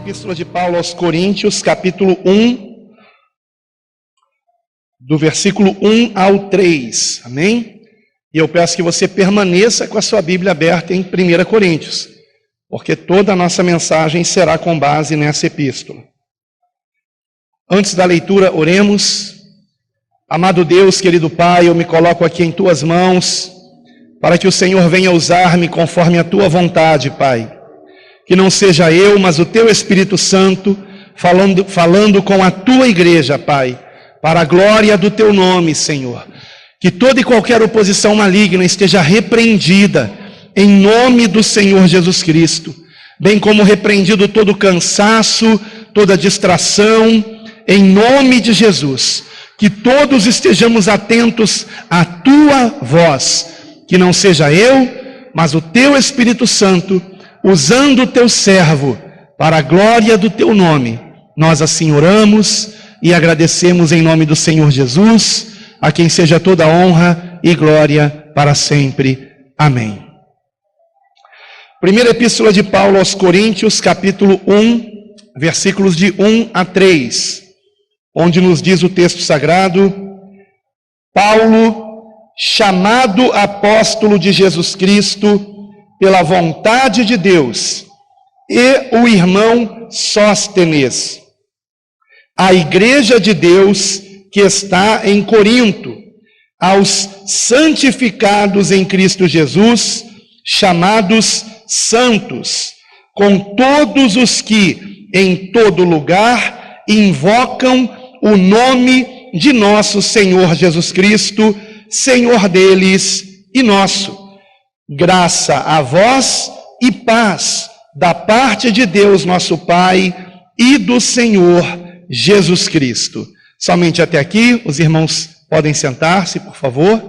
Epístola de Paulo aos Coríntios, capítulo 1, do versículo 1 ao 3, amém? E eu peço que você permaneça com a sua Bíblia aberta em 1 Coríntios, porque toda a nossa mensagem será com base nessa epístola. Antes da leitura, oremos. Amado Deus, querido Pai, eu me coloco aqui em Tuas mãos, para que o Senhor venha usar-me conforme a Tua vontade, Pai. Que não seja eu, mas o Teu Espírito Santo, falando com a Tua igreja, Pai, para a glória do Teu nome, Senhor. Que toda e qualquer oposição maligna esteja repreendida, em nome do Senhor Jesus Cristo, bem como repreendido todo cansaço, toda distração, em nome de Jesus. Que todos estejamos atentos à Tua voz, que não seja eu, mas o Teu Espírito Santo, usando o Teu servo, para a glória do Teu nome. Nós assim oramos e agradecemos em nome do Senhor Jesus, a quem seja toda honra e glória para sempre. Amém. Primeira Epístola de Paulo aos Coríntios, capítulo 1, versículos de 1 a 3, onde nos diz o texto sagrado: Paulo, chamado apóstolo de Jesus Cristo, pela vontade de Deus, e o irmão Sóstenes, a igreja de Deus que está em Corinto, aos santificados em Cristo Jesus, chamados santos, com todos os que em todo lugar invocam o nome de nosso Senhor Jesus Cristo, Senhor deles e nosso. Graça a vós e paz da parte de Deus nosso Pai e do Senhor Jesus Cristo. Somente até aqui, os irmãos podem sentar-se, por favor.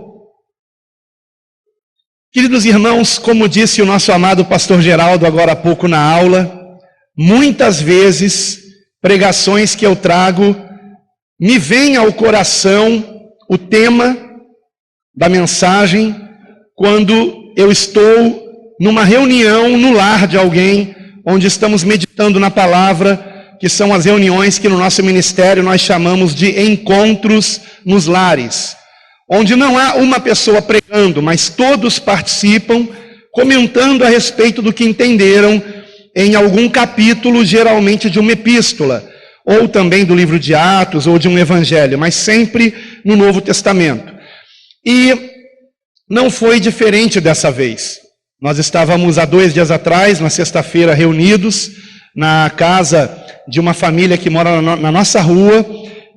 Queridos irmãos, como disse o nosso amado pastor Geraldo agora há pouco na aula, muitas vezes pregações que eu trago, me vem ao coração o tema da mensagem quando eu estou numa reunião no lar de alguém, onde estamos meditando na palavra, que são as reuniões que no nosso ministério nós chamamos de encontros nos lares, onde não há uma pessoa pregando, mas todos participam, comentando a respeito do que entenderam em algum capítulo, geralmente de uma epístola, ou também do livro de Atos, ou de um evangelho, mas sempre no Novo Testamento. E não foi diferente dessa vez. Nós estávamos há 2 dias atrás, na sexta-feira, reunidos na casa de uma família que mora na nossa rua,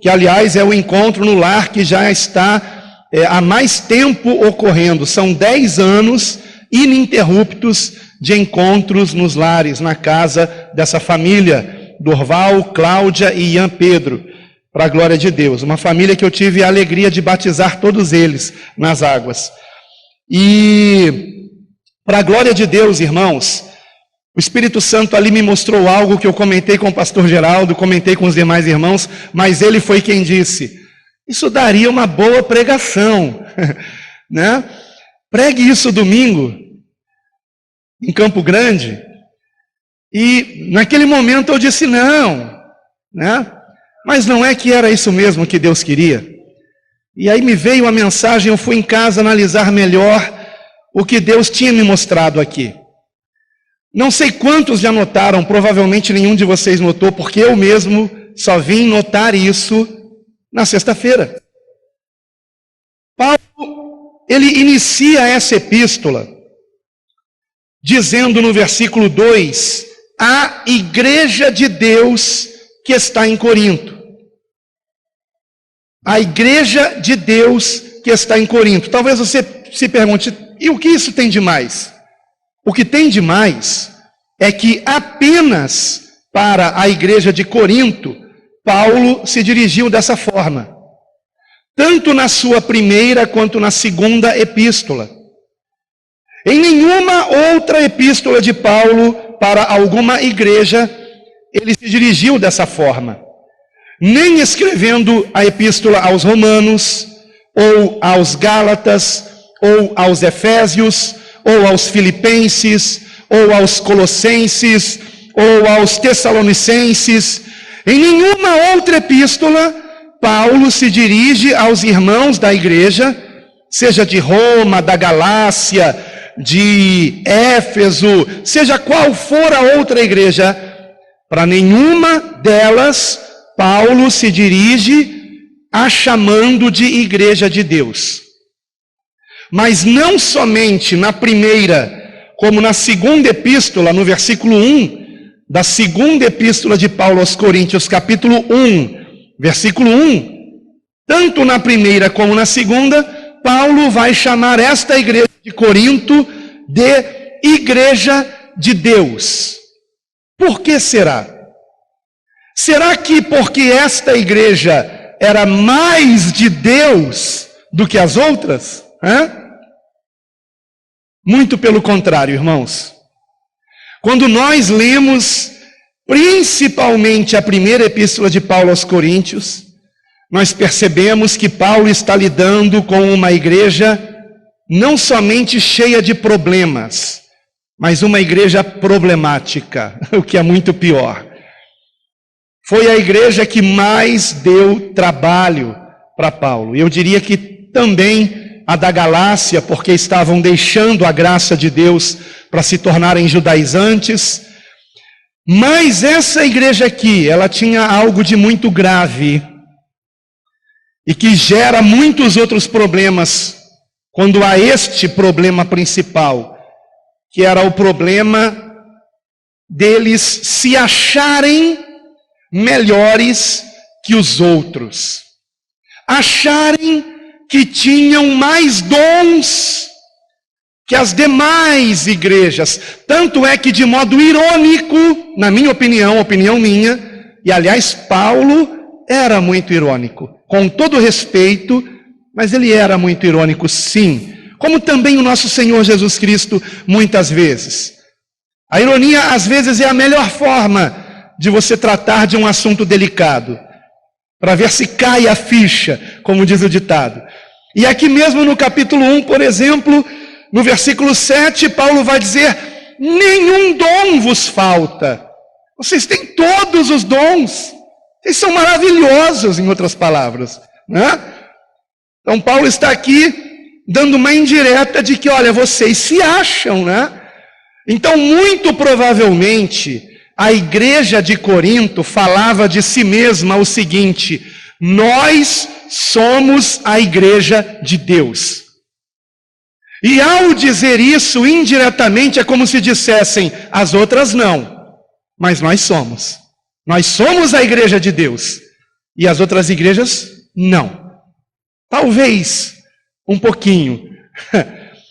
que aliás é o encontro no lar que já está há mais tempo ocorrendo. São 10 anos ininterruptos de encontros nos lares, na casa dessa família, Dorval, Cláudia e Ian Pedro, para a glória de Deus. Uma família que eu tive a alegria de batizar todos eles nas águas. E, para a glória de Deus, irmãos, o Espírito Santo ali me mostrou algo que eu comentei com o pastor Geraldo, comentei com os demais irmãos, mas ele foi quem disse: isso daria uma boa pregação, né? Pregue isso domingo, em Campo Grande. E naquele momento eu disse não, né? Mas não é que era isso mesmo que Deus queria. E aí me veio a mensagem, eu fui em casa analisar melhor o que Deus tinha me mostrado aqui. Não sei quantos já notaram, provavelmente nenhum de vocês notou, porque eu mesmo só vim notar isso na sexta-feira. Paulo, ele inicia essa epístola dizendo no versículo 2, a igreja de Deus que está em Corinto. A igreja de Deus que está em Corinto. Talvez você se pergunte, e o que isso tem de mais? O que tem de mais é que apenas para a igreja de Corinto, Paulo se dirigiu dessa forma. Tanto na sua primeira quanto na segunda epístola. Em nenhuma outra epístola de Paulo para alguma igreja, ele se dirigiu dessa forma. Nem escrevendo a epístola aos Romanos, ou aos Gálatas, ou aos Efésios, ou aos Filipenses, ou aos Colossenses, ou aos Tessalonicenses. Em nenhuma outra epístola, Paulo se dirige aos irmãos da igreja, seja de Roma, da Galácia, de Éfeso, seja qual for a outra igreja, para nenhuma delas, Paulo se dirige a chamando de igreja de Deus. Mas não somente na primeira, como na segunda epístola, no versículo 1, da segunda epístola de Paulo aos Coríntios, capítulo 1, versículo 1, tanto na primeira como na segunda, Paulo vai chamar esta igreja de Corinto de igreja de Deus. Por que será? Será que porque esta igreja era mais de Deus do que as outras? Muito pelo contrário, irmãos. Quando nós lemos principalmente a primeira epístola de Paulo aos Coríntios, nós percebemos que Paulo está lidando com uma igreja não somente cheia de problemas, mas uma igreja problemática, o que é muito pior. Foi a igreja que mais deu trabalho para Paulo. Eu diria que também a da Galácia, porque estavam deixando a graça de Deus para se tornarem judaizantes. Mas essa igreja aqui, ela tinha algo de muito grave e que gera muitos outros problemas quando há este problema principal, que era o problema deles se acharem melhores que os outros, acharem que tinham mais dons que as demais igrejas. Tanto é que, de modo irônico, na minha opinião minha, e aliás Paulo era muito irônico, com todo respeito, mas ele era muito irônico sim, como também o nosso Senhor Jesus Cristo muitas vezes. A ironia às vezes é a melhor forma de você tratar de um assunto delicado, para ver se cai a ficha, como diz o ditado. E aqui mesmo no capítulo 1, por exemplo, no versículo 7, Paulo vai dizer: nenhum dom vos falta. Vocês têm todos os dons. Vocês são maravilhosos, em outras palavras, né? Então Paulo está aqui dando uma indireta de que, olha, vocês se acham, né? Então, muito provavelmente, a igreja de Corinto falava de si mesma o seguinte: nós somos a igreja de Deus. E ao dizer isso, indiretamente, é como se dissessem: as outras não, mas nós somos. Nós somos a igreja de Deus. E as outras igrejas, não. Talvez um pouquinho.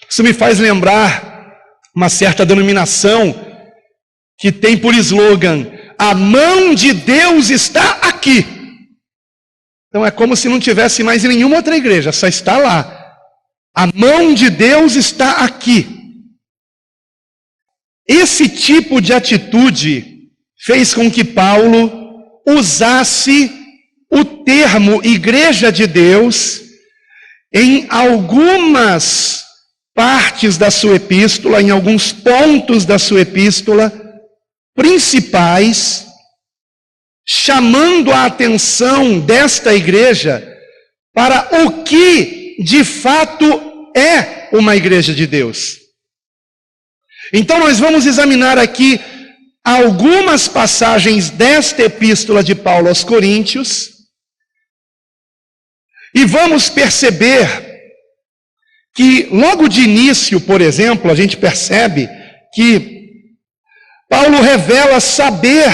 Isso me faz lembrar uma certa denominação que tem por slogan: a mão de Deus está aqui. Então é como se não tivesse mais em nenhuma outra igreja, só está lá. A mão de Deus está aqui. Esse tipo de atitude fez com que Paulo usasse o termo igreja de Deus em algumas partes da sua epístola, em alguns pontos da sua epístola principais, chamando a atenção desta igreja para o que de fato é uma igreja de Deus. Então nós vamos examinar aqui algumas passagens desta epístola de Paulo aos Coríntios e vamos perceber que logo de início, por exemplo, a gente percebe que Paulo revela saber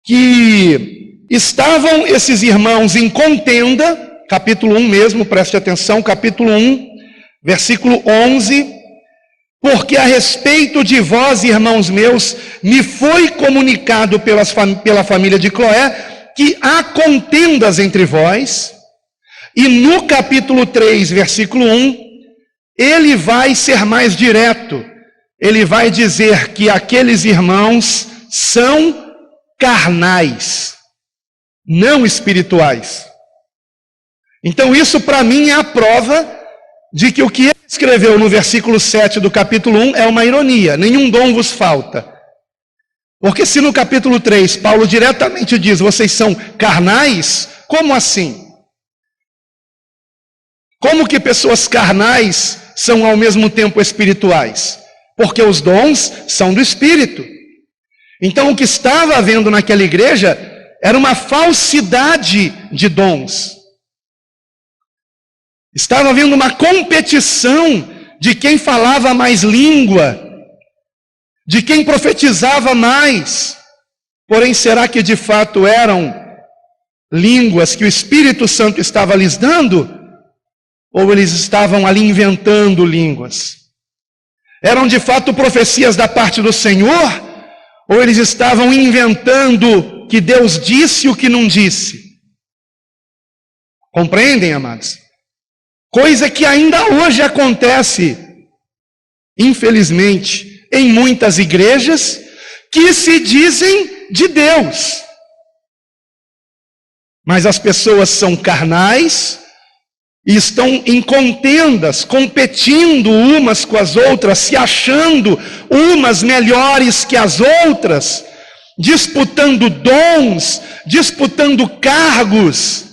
que estavam esses irmãos em contenda, capítulo 1 mesmo, preste atenção, capítulo 1, versículo 11, porque a respeito de vós, irmãos meus, me foi comunicado pela família de Cloé, que há contendas entre vós, e no capítulo 3, versículo 1, ele vai ser mais direto, ele vai dizer que aqueles irmãos são carnais, não espirituais. Então isso para mim é a prova de que o que ele escreveu no versículo 7 do capítulo 1 é uma ironia. Nenhum dom vos falta. Porque se no capítulo 3 Paulo diretamente diz, vocês são carnais, como assim? Como que pessoas carnais são ao mesmo tempo espirituais? Porque os dons são do Espírito. Então o que estava havendo naquela igreja era uma falsidade de dons. Estava havendo uma competição de quem falava mais língua, de quem profetizava mais. Porém, será que de fato eram línguas que o Espírito Santo estava lhes dando? Ou eles estavam ali inventando línguas? Eram de fato profecias da parte do Senhor? Ou eles estavam inventando que Deus disse o que não disse? Compreendem, amados? Coisa que ainda hoje acontece, infelizmente, em muitas igrejas que se dizem de Deus. Mas as pessoas são carnais e estão em contendas, competindo umas com as outras, se achando umas melhores que as outras, disputando dons, disputando cargos,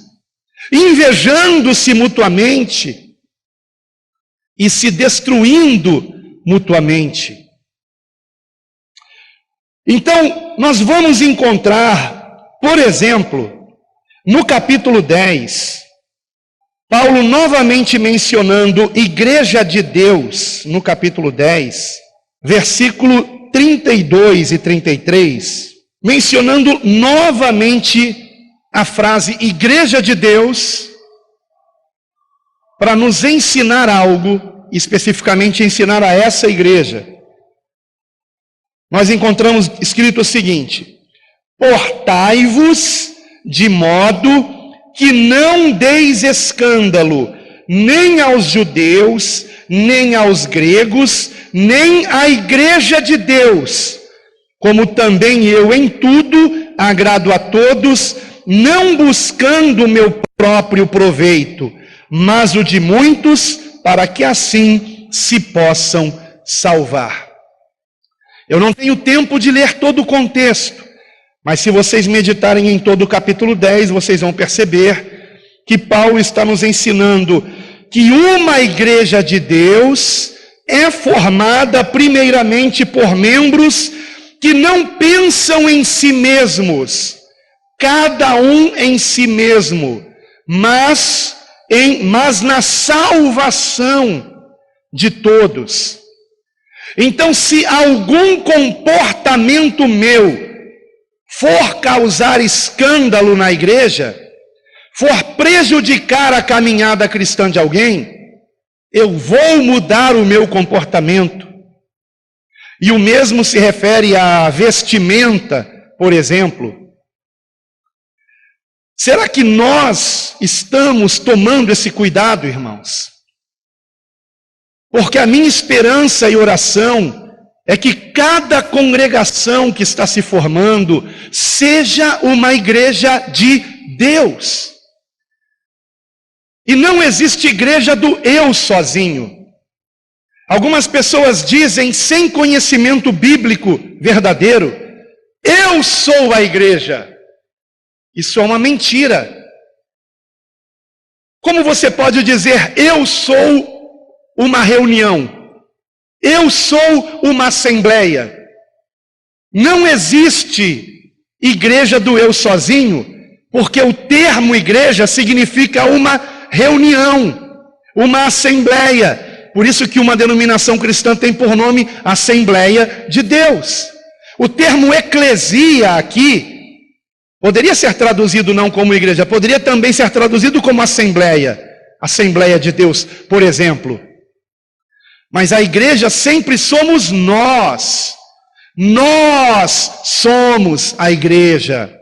invejando-se mutuamente e se destruindo mutuamente. Então, nós vamos encontrar, por exemplo, no capítulo 10, Paulo novamente mencionando igreja de Deus, no capítulo 10, versículo 32 e 33, mencionando novamente a frase igreja de Deus, para nos ensinar algo, especificamente ensinar a essa igreja. Nós encontramos escrito o seguinte: portai-vos de modo que não deis escândalo, nem aos judeus, nem aos gregos, nem à igreja de Deus, como também eu em tudo agrado a todos, não buscando o meu próprio proveito, mas o de muitos, para que assim se possam salvar. Eu não tenho tempo de ler todo o contexto, mas se vocês meditarem em todo o capítulo 10, vocês vão perceber que Paulo está nos ensinando que uma igreja de Deus é formada primeiramente por membros que não pensam em si mesmos, cada um em si mesmo, mas na salvação de todos. Então, se algum comportamento meu for causar escândalo na igreja, for prejudicar a caminhada cristã de alguém, eu vou mudar o meu comportamento. E o mesmo se refere à vestimenta, por exemplo. Será que nós estamos tomando esse cuidado, irmãos? Porque a minha esperança e oração é que cada congregação que está se formando seja uma igreja de Deus. E não existe igreja do eu sozinho. Algumas pessoas dizem, sem conhecimento bíblico verdadeiro, eu sou a igreja. Isso é uma mentira. Como você pode dizer, eu sou uma reunião, eu sou uma assembleia? Não existe igreja do eu sozinho, porque o termo igreja significa uma reunião, uma assembleia. Por isso que uma denominação cristã tem por nome Assembleia de Deus. O termo eclesia aqui poderia ser traduzido não como igreja, poderia também ser traduzido como assembleia, Assembleia de Deus, por exemplo. Mas a igreja sempre somos nós. Nós somos a igreja.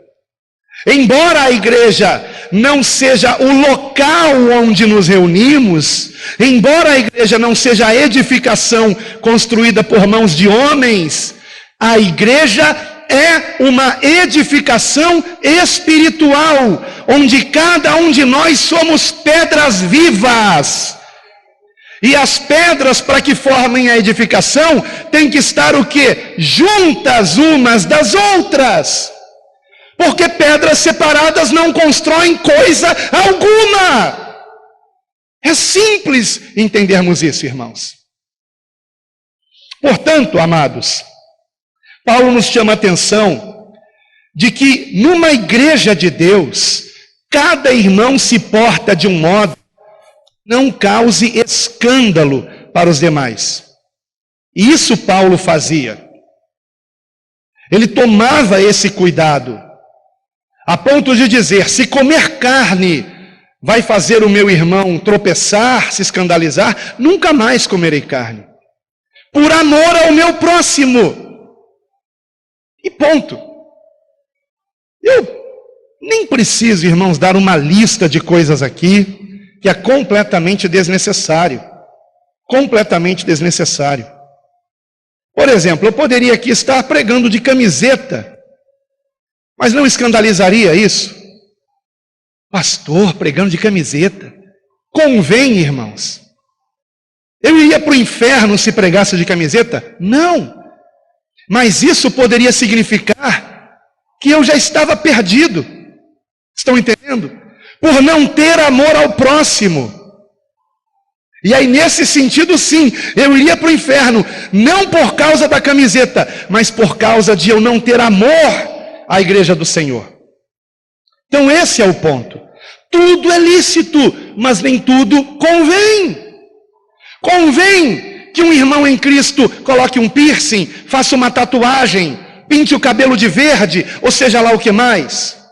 Embora a igreja não seja o local onde nos reunimos, embora a igreja não seja a edificação construída por mãos de homens, a igreja é uma edificação espiritual, onde cada um de nós somos pedras vivas. E as pedras para que formem a edificação têm que estar o quê? Juntas umas das outras. Porque pedras separadas não constroem coisa alguma. É simples entendermos isso, irmãos. Portanto, amados, Paulo nos chama a atenção de que numa igreja de Deus, cada irmão se porta de um modo que não cause escândalo para os demais. E isso Paulo fazia. Ele tomava esse cuidado, a ponto de dizer: se comer carne vai fazer o meu irmão tropeçar, se escandalizar, nunca mais comerei carne, por amor ao meu próximo. E ponto. Eu nem preciso, irmãos, dar uma lista de coisas aqui que é completamente desnecessário. Completamente desnecessário. Por exemplo, eu poderia aqui estar pregando de camiseta, mas não escandalizaria isso? Pastor pregando de camiseta. Convém, irmãos. Eu iria para o inferno se pregasse de camiseta? Não. Mas isso poderia significar que eu já estava perdido. Estão entendendo? Por não ter amor ao próximo. E aí, nesse sentido, sim, eu iria para o inferno, não por causa da camiseta, mas por causa de eu não ter amor à igreja do Senhor. Então esse é o ponto. Tudo é lícito, mas nem tudo convém. Convém que um irmão em Cristo coloque um piercing, faça uma tatuagem, pinte o cabelo de verde, ou seja lá o que mais.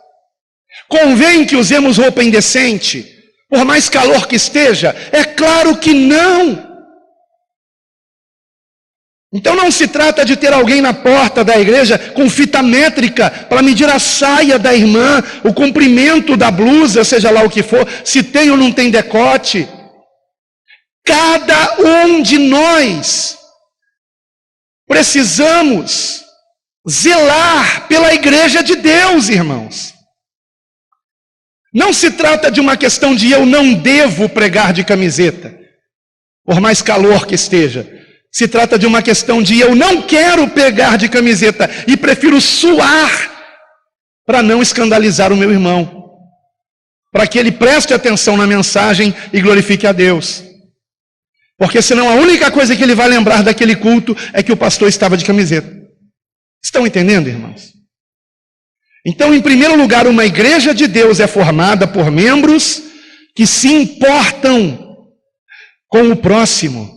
Convém que usemos roupa indecente, por mais calor que esteja? É claro que não. Então não se trata de ter alguém na porta da igreja com fita métrica para medir a saia da irmã, o comprimento da blusa, seja lá o que for, se tem ou não tem decote. Cada um de nós precisamos zelar pela igreja de Deus, irmãos. Não se trata de uma questão de eu não devo pregar de camiseta, por mais calor que esteja. Se trata de uma questão de eu não quero pregar de camiseta e prefiro suar para não escandalizar o meu irmão, para que ele preste atenção na mensagem e glorifique a Deus. Porque senão a única coisa que ele vai lembrar daquele culto é que o pastor estava de camiseta. Estão entendendo, irmãos? Então, em primeiro lugar, uma igreja de Deus é formada por membros que se importam com o próximo,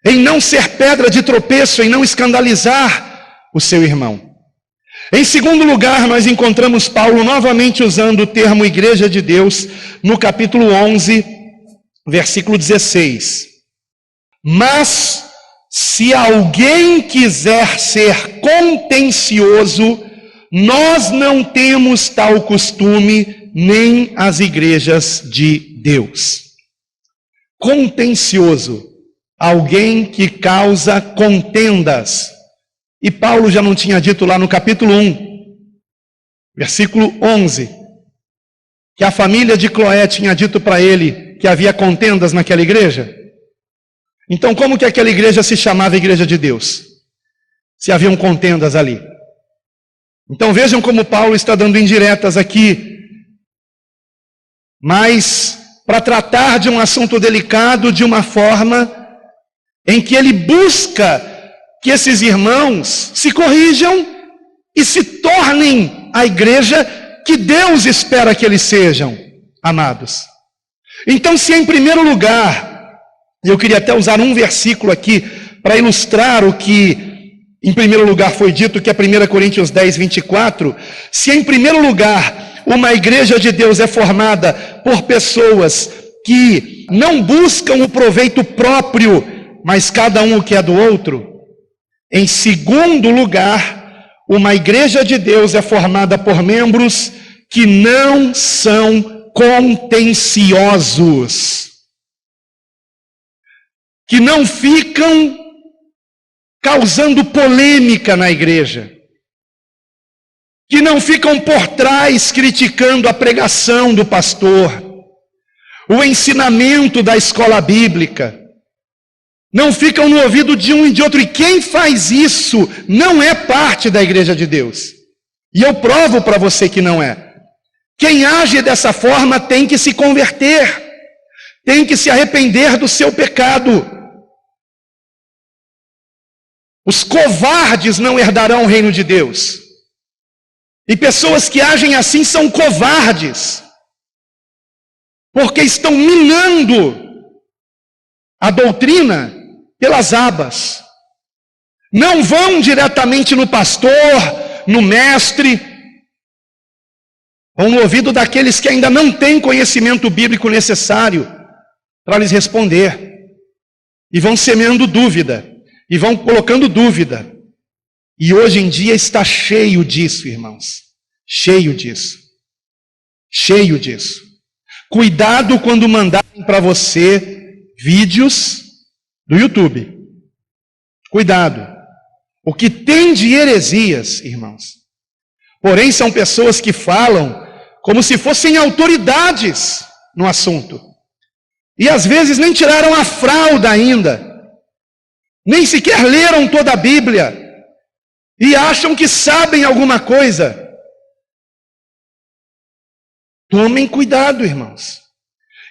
em não ser pedra de tropeço, em não escandalizar o seu irmão. Em segundo lugar, nós encontramos Paulo novamente usando o termo igreja de Deus no capítulo 11, versículo 16. Mas se alguém quiser ser contencioso, nós não temos tal costume, nem as igrejas de Deus. Contencioso, alguém que causa contendas. E Paulo já não tinha dito lá no capítulo 1, versículo 11, que a família de Cloé tinha dito para ele que havia contendas naquela igreja? Então como que aquela igreja se chamava igreja de Deus? Se haviam contendas ali. Então vejam como Paulo está dando indiretas aqui, mas para tratar de um assunto delicado de uma forma em que ele busca que esses irmãos se corrijam e se tornem a igreja que Deus espera que eles sejam, amados. Então, se em primeiro lugar, eu queria até usar um versículo aqui para ilustrar o que em primeiro lugar foi dito, que é 1 Coríntios 10, 24, se em primeiro lugar uma igreja de Deus é formada por pessoas que não buscam o proveito próprio, mas cada um o que é do outro, em segundo lugar, uma igreja de Deus é formada por membros que não são contenciosos, que não ficam causando polêmica na igreja, que não ficam por trás criticando a pregação do pastor, o ensinamento da escola bíblica, não ficam no ouvido de um e de outro. E quem faz isso não é parte da igreja de Deus. E eu provo para você que não é. Quem age dessa forma tem que se converter, tem que se arrepender do seu pecado. Os covardes não herdarão o reino de Deus. E pessoas que agem assim são covardes, porque estão minando a doutrina pelas abas. Não vão diretamente no pastor, no mestre, vão no ouvido daqueles que ainda não têm conhecimento bíblico necessário para lhes responder. E vão semeando dúvida, e vão colocando dúvida. E hoje em dia está cheio disso, irmãos. Cheio disso. Cheio disso. Cuidado quando mandarem para você vídeos do YouTube. Cuidado. O que tem de heresias, irmãos. Porém, são pessoas que falam como se fossem autoridades no assunto. E às vezes nem tiraram a fralda ainda. Nem sequer leram toda a Bíblia. E acham que sabem alguma coisa. Tomem cuidado, irmãos.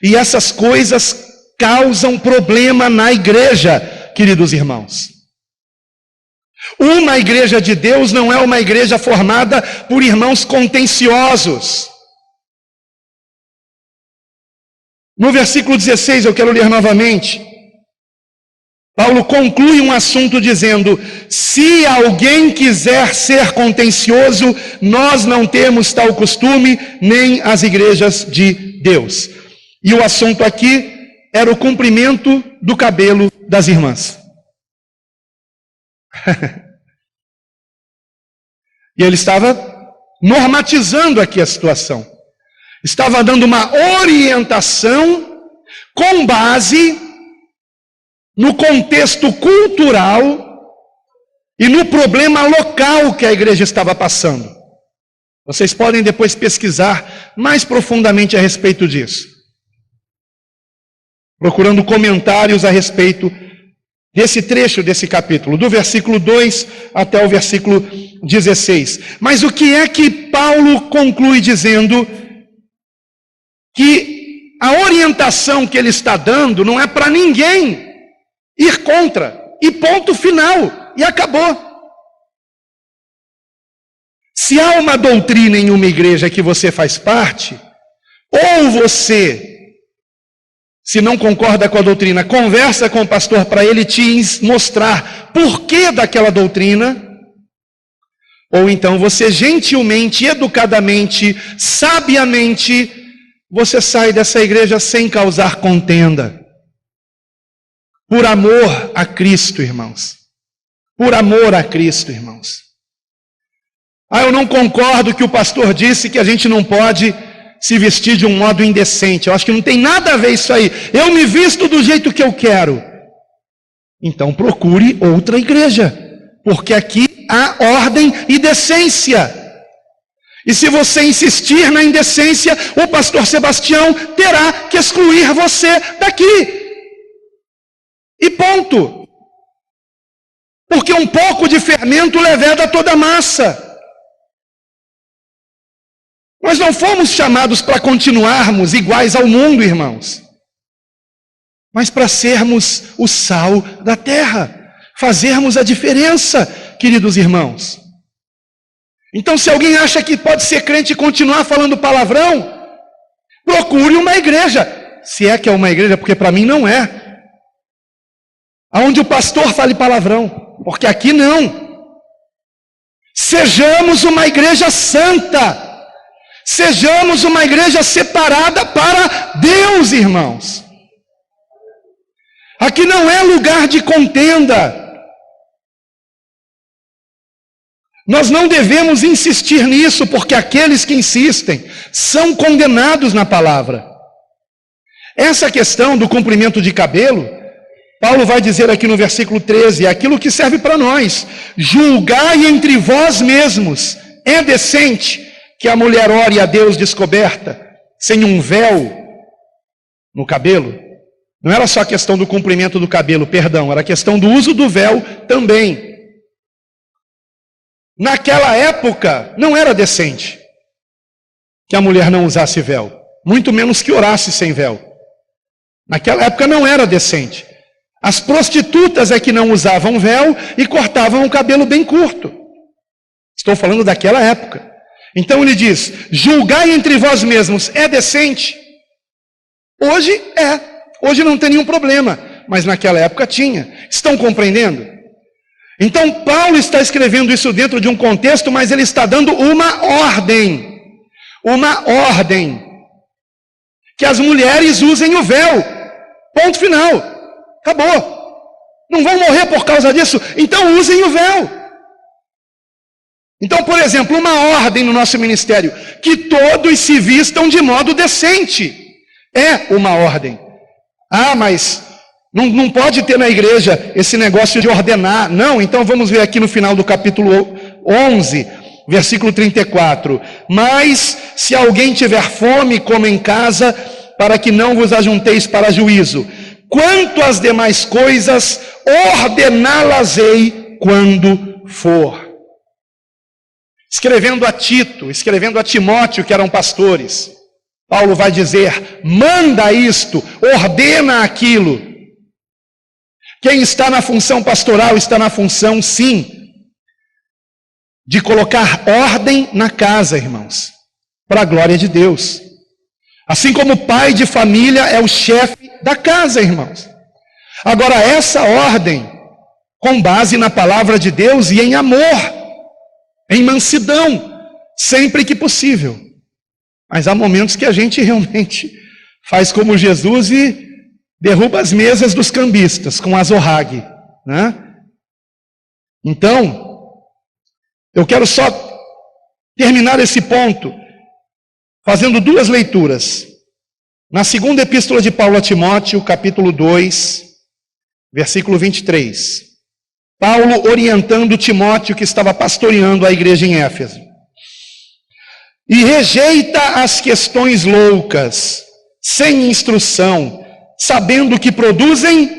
E essas coisas causam problema na igreja, queridos irmãos. Uma igreja de Deus não é uma igreja formada por irmãos contenciosos. No versículo 16, eu quero ler novamente. Paulo conclui um assunto dizendo: se alguém quiser ser contencioso, nós não temos tal costume, nem as igrejas de Deus. E o assunto aqui era o comprimento do cabelo das irmãs. E ele estava normatizando aqui a situação. Estava dando uma orientação com base no contexto cultural e no problema local que a igreja estava passando. Vocês podem depois pesquisar mais profundamente a respeito disso, procurando comentários a respeito desse trecho desse capítulo, do versículo 2 até o versículo 16. Mas o que é que Paulo conclui dizendo? Que a orientação que ele está dando não é para ninguém ir contra, e ponto final, e acabou. Se há uma doutrina em uma igreja que você faz parte, ou você, se não concorda com a doutrina, conversa com o pastor para ele te mostrar porquê daquela doutrina, ou então você gentilmente, educadamente, sabiamente, você sai dessa igreja sem causar contenda. Por amor a Cristo, irmãos. Por amor a Cristo, irmãos. Eu não concordo que o pastor disse que a gente não pode se vestir de um modo indecente. Eu acho que não tem nada a ver isso aí. Eu me visto do jeito que eu quero. Então procure outra igreja, porque aqui há ordem e decência. E se você insistir na indecência, o pastor Sebastião terá que excluir você daqui. E ponto. Porque um pouco de fermento leveda toda a massa. Nós não fomos chamados para continuarmos iguais ao mundo, irmãos, mas para sermos o sal da terra, fazermos a diferença, queridos irmãos. Então, se alguém acha que pode ser crente e continuar falando palavrão, procure uma igreja, se é que é uma igreja, porque para mim não é, aonde o pastor fale palavrão, porque aqui não. Sejamos uma igreja santa. Sejamos uma igreja separada para Deus, irmãos. Aqui não é lugar de contenda. Nós não devemos insistir nisso, porque aqueles que insistem são condenados na palavra. Essa questão do comprimento de cabelo, Paulo vai dizer aqui no versículo 13, é aquilo que serve para nós. Julgai entre vós mesmos, é decente que a mulher ore a Deus descoberta, sem um véu no cabelo? Não era só a questão do comprimento do cabelo, perdão, era a questão do uso do véu também. Naquela época, não era decente que a mulher não usasse véu, muito menos que orasse sem véu. Naquela época não era decente. As prostitutas é que não usavam véu e cortavam o cabelo bem curto. Estou falando daquela época. Então ele diz: julgai entre vós mesmos, é decente? Hoje é, hoje não tem nenhum problema, mas naquela época tinha. Estão compreendendo? Então Paulo está escrevendo isso dentro de um contexto, mas ele está dando uma ordem, que as mulheres usem o véu, ponto final. Acabou. Não vão morrer por causa disso, então usem o véu. Então, por exemplo, uma ordem no nosso ministério: que todos se vistam de modo decente. É uma ordem. Ah, mas não pode ter na igreja esse negócio de ordenar. Não, então vamos ver aqui no final do capítulo 11, versículo 34. Mas se alguém tiver fome, coma em casa, para que não vos ajunteis para juízo. Quanto às demais coisas, ordená-las-ei quando for. Escrevendo a Tito, escrevendo a Timóteo, que eram pastores, Paulo vai dizer: manda isto, ordena aquilo. Quem está na função pastoral está na função, sim, de colocar ordem na casa, irmãos, para a glória de Deus. Assim como o pai de família é o chefe da casa, irmãos. Agora, essa ordem, com base na palavra de Deus e em amor, em mansidão, sempre que possível. Mas há momentos que a gente realmente faz como Jesus e derruba as mesas dos cambistas com azorrague, né? Então, eu quero só terminar esse ponto fazendo duas leituras. Na segunda epístola de Paulo a Timóteo, capítulo 2, versículo 23. Paulo orientando Timóteo, que estava pastoreando a igreja em Éfeso. E rejeita as questões loucas, sem instrução, sabendo que produzem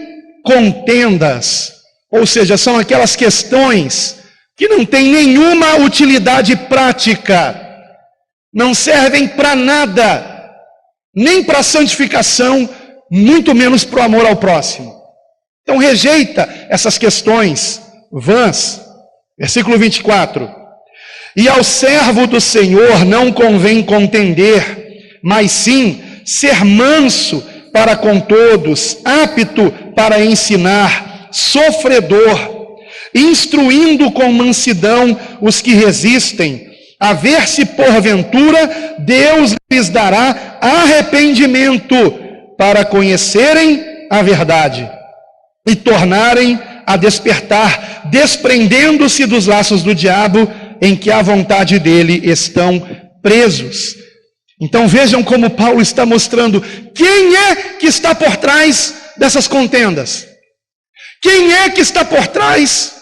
contendas. Ou seja, são aquelas questões que não têm nenhuma utilidade prática, não servem para nada, nem para a santificação, muito menos para o amor ao próximo. Então rejeita essas questões vãs. Versículo 24. E ao servo do Senhor não convém contender, mas sim ser manso para com todos, apto para ensinar, sofredor, instruindo com mansidão os que resistem, a ver se porventura Deus lhes dará arrependimento para conhecerem a verdade e tornarem a despertar, desprendendo-se dos laços do diabo, em que a vontade dele estão presos. Então vejam como Paulo está mostrando quem é que está por trás dessas contendas. Quem é que está por trás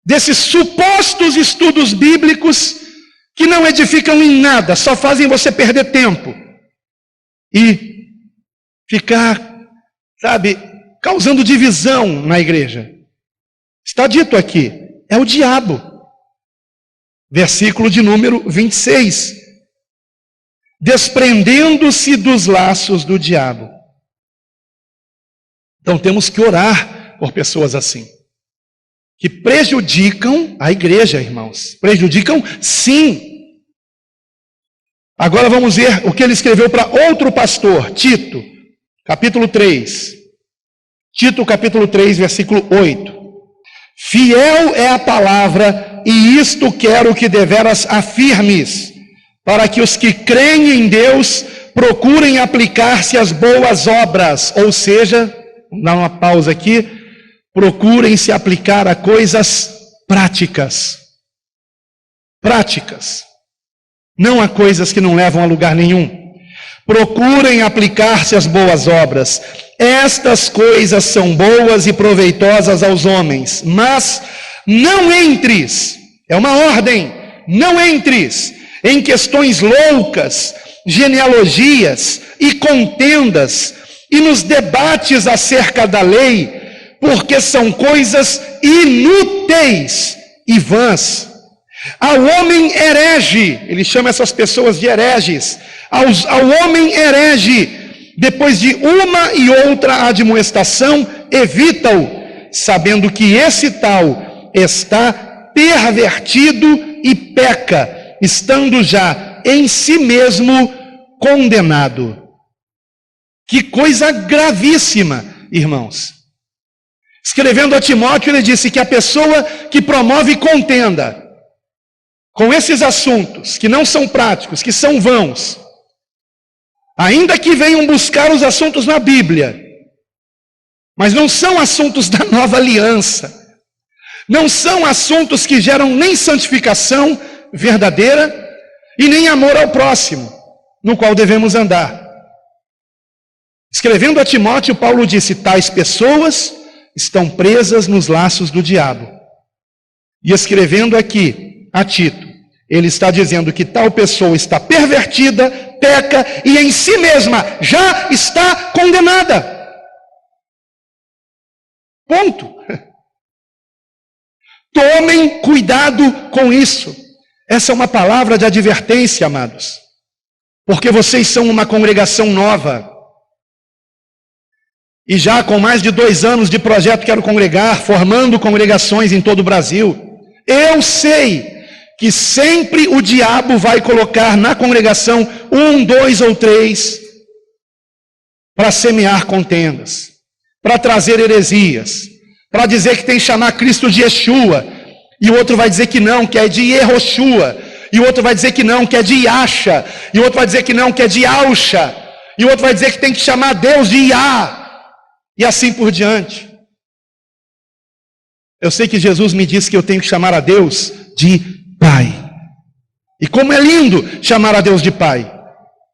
desses supostos estudos bíblicos que não edificam em nada, só fazem você perder tempo e ficar, causando divisão na igreja. Está dito aqui, é o diabo. Versículo de número 26. Desprendendo-se dos laços do diabo. Então temos que orar por pessoas assim, que prejudicam a igreja, irmãos. Prejudicam, sim. Agora vamos ver o que ele escreveu para outro pastor, Tito, capítulo 3. Tito, capítulo 3, versículo 8. Fiel é a palavra, e isto quero que deveras afirmes, para que os que creem em Deus procurem aplicar-se às boas obras. Ou seja, vamos dar uma pausa aqui, procurem se aplicar a coisas práticas. Práticas. Não a coisas que não levam a lugar nenhum. Procurem aplicar-se às boas obras. Estas coisas são boas e proveitosas aos homens, mas não entres, é uma ordem, não entres em questões loucas, genealogias e contendas, e nos debates acerca da lei, porque são coisas inúteis e vãs. Ao homem herege, ele chama essas pessoas de hereges, ao homem herege, depois de uma e outra admoestação, evita-o, sabendo que esse tal está pervertido e peca, estando já em si mesmo condenado. Que coisa gravíssima, irmãos. Escrevendo a Timóteo, ele disse que a pessoa que promove contenda com esses assuntos, que não são práticos, que são vãos, ainda que venham buscar os assuntos na Bíblia, mas não são assuntos da nova aliança, não são assuntos que geram nem santificação verdadeira e nem amor ao próximo, no qual devemos andar. Escrevendo a Timóteo, Paulo disse: tais pessoas estão presas nos laços do diabo. E escrevendo aqui a Tito, ele está dizendo que tal pessoa está pervertida, peca e em si mesma já está condenada. Ponto. Tomem cuidado com isso. Essa é uma palavra de advertência, amados, porque vocês são uma congregação nova. E já com mais de 2 anos de projeto Quero Congregar, formando congregações em todo o Brasil, eu sei que sempre o diabo vai colocar na congregação 1, 2 ou 3 para semear contendas, para trazer heresias, para dizer que tem que chamar Cristo de Yeshua, e o outro vai dizer que não, que é de Yehoshua, e o outro vai dizer que não, que é de Yasha, e o outro vai dizer que não, que é de Ausha, e o outro vai dizer que tem que chamar Deus de Iá, e assim por diante. Eu sei que Jesus me disse que eu tenho que chamar a Deus de Pai. E como é lindo chamar a Deus de Pai.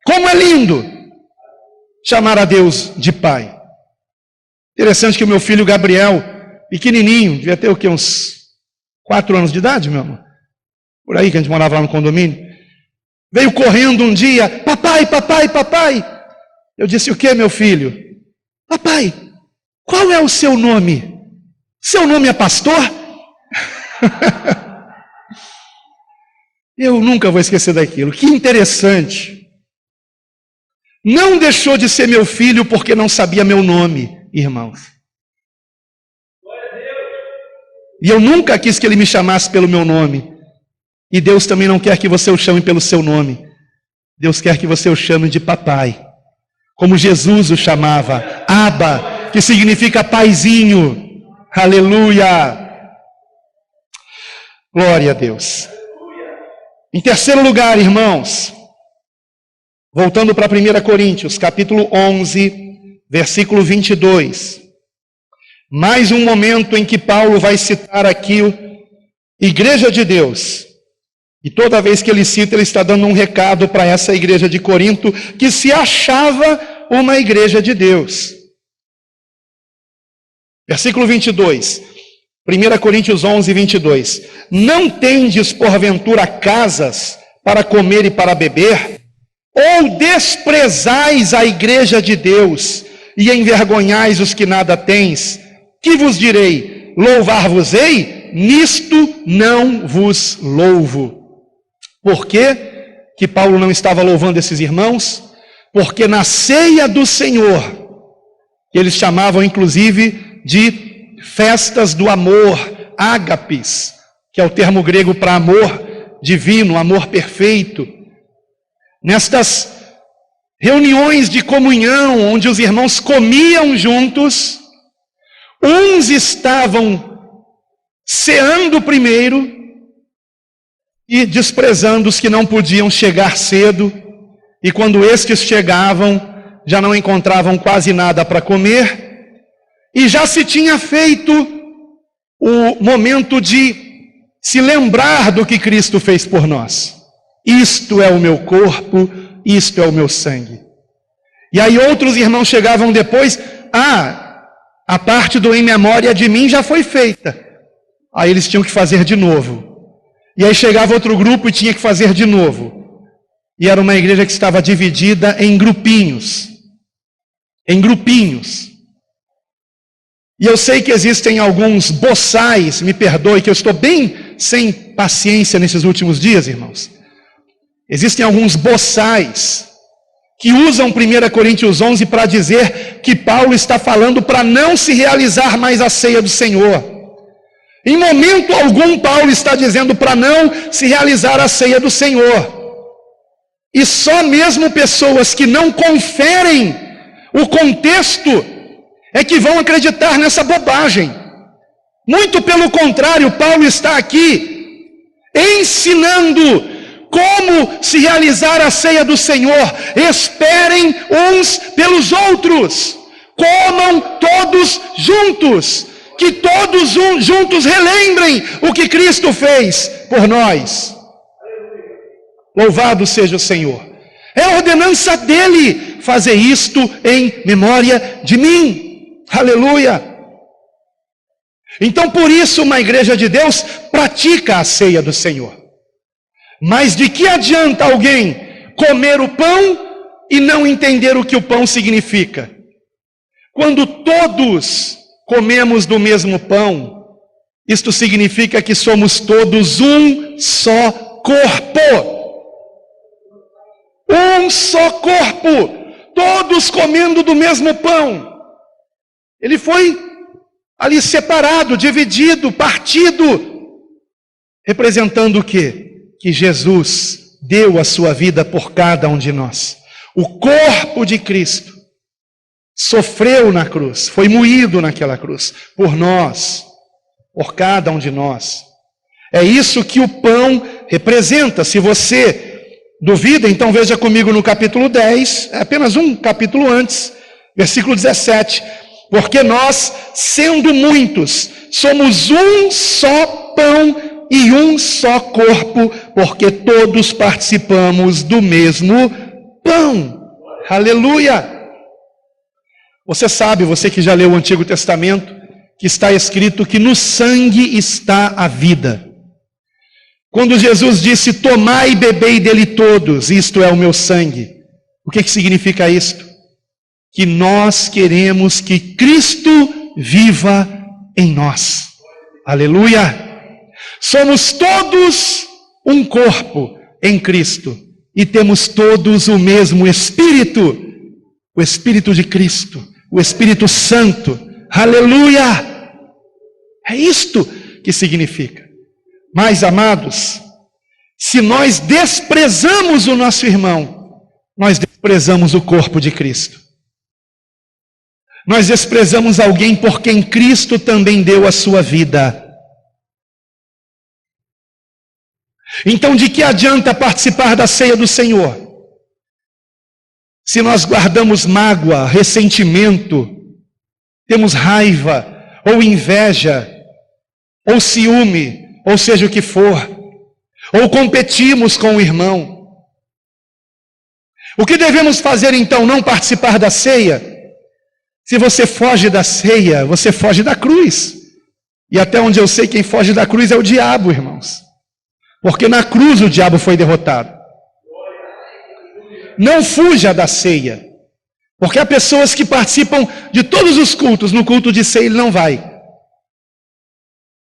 Como é lindo chamar a Deus de Pai. Interessante que o meu filho Gabriel, pequenininho, devia ter o quê? Uns 4 anos de idade, meu amor? Por aí que a gente morava lá no condomínio. Veio correndo um dia: papai, papai, papai. Eu disse: o que, meu filho? Papai, qual é o seu nome? Seu nome é pastor? Eu nunca vou esquecer daquilo. Que interessante. Não deixou de ser meu filho porque não sabia meu nome, irmãos. E eu nunca quis que ele me chamasse pelo meu nome. E Deus também não quer que você o chame pelo seu nome. Deus quer que você o chame de papai. Como Jesus o chamava, Abba, que significa paizinho. Aleluia! Glória a Deus. Em terceiro lugar, irmãos, voltando para 1 Coríntios, capítulo 11, versículo 22. Mais um momento em que Paulo vai citar aqui Igreja de Deus. E toda vez que ele cita, ele está dando um recado para essa igreja de Corinto, que se achava uma igreja de Deus. Versículo 22, 1 Coríntios 11, 22. Não tendes porventura casas para comer e para beber? Ou desprezais a igreja de Deus e envergonhais os que nada tens? Que vos direi? Louvar-vos-ei? Nisto não vos louvo. Por quê que Paulo não estava louvando esses irmãos? Porque na ceia do Senhor, que eles chamavam inclusive de festas do amor, ágapes, que é o termo grego para amor divino, amor perfeito. Nestas reuniões de comunhão, onde os irmãos comiam juntos, uns estavam ceando primeiro e desprezando os que não podiam chegar cedo, e quando estes chegavam, já não encontravam quase nada para comer, e já se tinha feito o momento de se lembrar do que Cristo fez por nós. Isto é o meu corpo, isto é o meu sangue. E aí outros irmãos chegavam depois: a parte do em memória de mim já foi feita. Aí eles tinham que fazer de novo. E aí chegava outro grupo e tinha que fazer de novo. E era uma igreja que estava dividida em grupinhos. em grupinhos. E eu sei que existem alguns boçais, me perdoe que eu estou bem sem paciência nesses últimos dias, irmãos. Existem alguns boçais que usam 1 Coríntios 11 para dizer que Paulo está falando para não se realizar mais a ceia do Senhor. Em momento algum Paulo está dizendo para não se realizar a ceia do Senhor. E só mesmo pessoas que não conferem o contexto é que vão acreditar nessa bobagem. Muito pelo contrário, Paulo está aqui ensinando como se realizar a ceia do Senhor. Esperem uns pelos outros, comam todos juntos, que todos juntos relembrem o que Cristo fez por nós. Louvado seja o Senhor. É a ordenança dele fazer isto em memória de mim. Aleluia! Então por isso uma igreja de Deus pratica a ceia do Senhor. Mas de que adianta alguém comer o pão e não entender o que o pão significa? Quando todos comemos do mesmo pão, isto significa que somos todos um só corpo. Um só corpo, todos comendo do mesmo pão. Ele foi ali separado, dividido, partido, representando o quê? Que Jesus deu a sua vida por cada um de nós. O corpo de Cristo sofreu na cruz, foi moído naquela cruz, por nós, por cada um de nós. É isso que o pão representa. Se você duvida, então veja comigo no capítulo 10, é apenas um capítulo antes, versículo 17. Porque nós, sendo muitos, somos um só pão e um só corpo, porque todos participamos do mesmo pão. Aleluia! Você sabe, você que já leu o Antigo Testamento, que está escrito que no sangue está a vida. Quando Jesus disse, tomai e bebei dele todos, isto é o meu sangue. O que significa isto? Que nós queremos que Cristo viva em nós. Aleluia! Somos todos um corpo em Cristo e temos todos o mesmo Espírito, o Espírito de Cristo, o Espírito Santo. Aleluia! É isto que significa. Mas, amados, se nós desprezamos o nosso irmão, nós desprezamos o corpo de Cristo. Nós desprezamos alguém por quem Cristo também deu a sua vida. Então, de que adianta participar da ceia do Senhor? Se nós guardamos mágoa, ressentimento, temos raiva, ou inveja, ou ciúme, ou seja o que for, ou competimos com o irmão. O que devemos fazer então? Não participar da ceia? Se você foge da ceia, você foge da cruz. E até onde eu sei, quem foge da cruz é o diabo, irmãos. Porque na cruz o diabo foi derrotado. Não fuja da ceia. Porque há pessoas que participam de todos os cultos. No culto de ceia ele não vai.